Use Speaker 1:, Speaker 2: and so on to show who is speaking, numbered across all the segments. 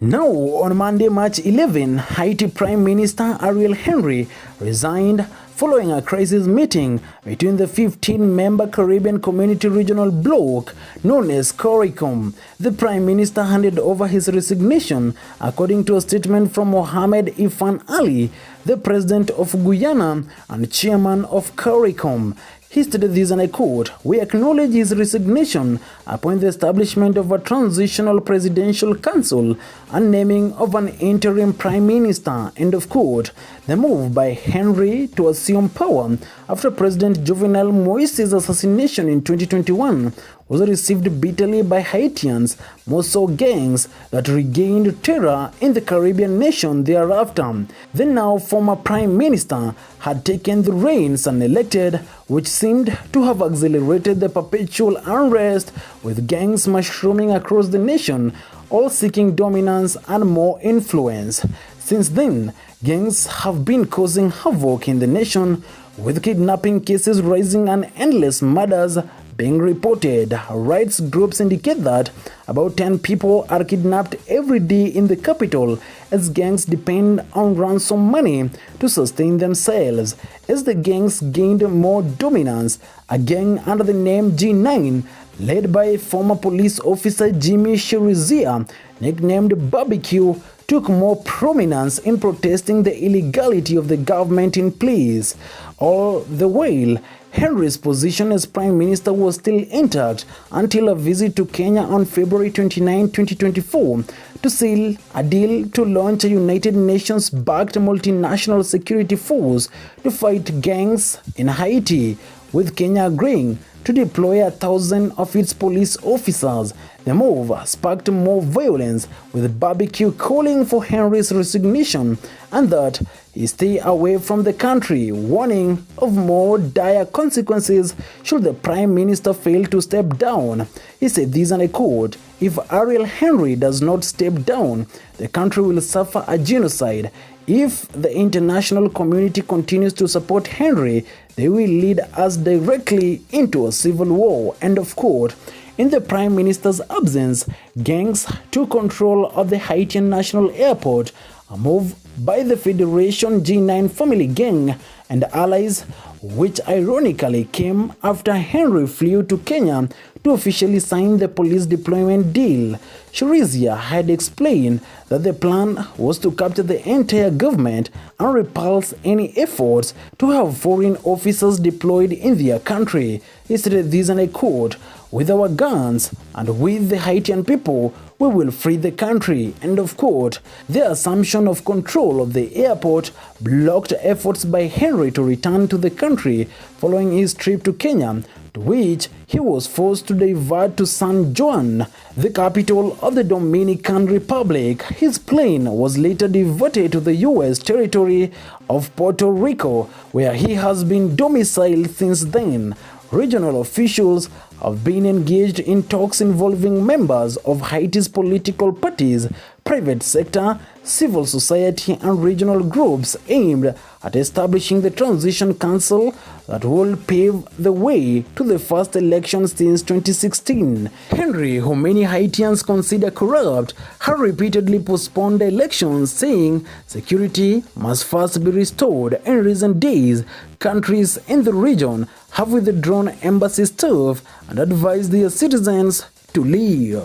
Speaker 1: Now, on Monday, March 11, Haiti Prime Minister Ariel Henry resigned following a crisis meeting between the 15-member Caribbean Community Regional Bloc known as Kiptum. The Prime Minister handed over his resignation, according to a statement from Mohamed Ifan Ali, the President of Guyana and Chairman of Kiptum. He stated this, and I quote, "We acknowledge his resignation upon the establishment of a transitional presidential council and naming of an interim prime minister," end of quote. The move by Henry to assume power after President Jovenel Moise's assassination in 2021 was received bitterly by Haitians, more so gangs that regained terror in the Caribbean nation thereafter. The now former prime minister had taken the reins and elected, which seemed to have accelerated the perpetual unrest, with gangs mushrooming across the nation, all seeking dominance and more influence. Since then, gangs have been causing havoc in the nation, with kidnapping cases rising and endless murders being reported. Rights groups indicate that about 10 people are kidnapped every day in the capital, as gangs depend on ransom money to sustain themselves. As the gangs gained more dominance, a gang under the name G9, led by former police officer Jimmy Shirizia, nicknamed Barbecue, took more prominence in protesting the illegality of the government in place. All the while, Henry's position as Prime Minister was still intact until a visit to Kenya on February 29, 2024 to seal a deal to launch a United Nations-backed multinational security force to fight gangs in Haiti, with Kenya agreeing to deploy 1,000 of its police officers. The move sparked more violence, with Barbecue calling for Henry's resignation and that he stay away from the country, warning of more dire consequences should the Prime Minister fail to step down. He said this, and I quote, "If Ariel Henry does not step down, the country will suffer a genocide. If the international community continues to support Henry, they will lead us directly into a civil war," end of quote. In the Prime Minister's absence, gangs took control of the Haitian National Airport, a move by the Federation G9 family gang and allies, which ironically came after Henry flew to Kenya to officially sign the police deployment deal. Shirizia had explained that the plan was to capture the entire government and repulse any efforts to have foreign officers deployed in their country. He said this, and I quote, "With our guns and with the Haitian people, we will free the country," end of quote. The assumption of control of the airport blocked efforts by Henry to return to the country following his trip to Kenya, to which he was forced to divert to San Juan, the capital of the Dominican Republic. His plane was later diverted to the U.S. territory of Puerto Rico, where he has been domiciled since then. Regional officials have been engaged in talks involving members of Haiti's political parties, private sector, civil society, and regional groups aimed at establishing the transition council that will pave the way to the first election since 2016. Henry, who many Haitians consider corrupt, had repeatedly postponed the elections, saying security must first be restored. In recent days, countries in the region have withdrawn embassy staff and advised their citizens to leave.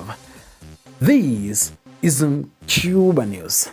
Speaker 1: This is Cuba News.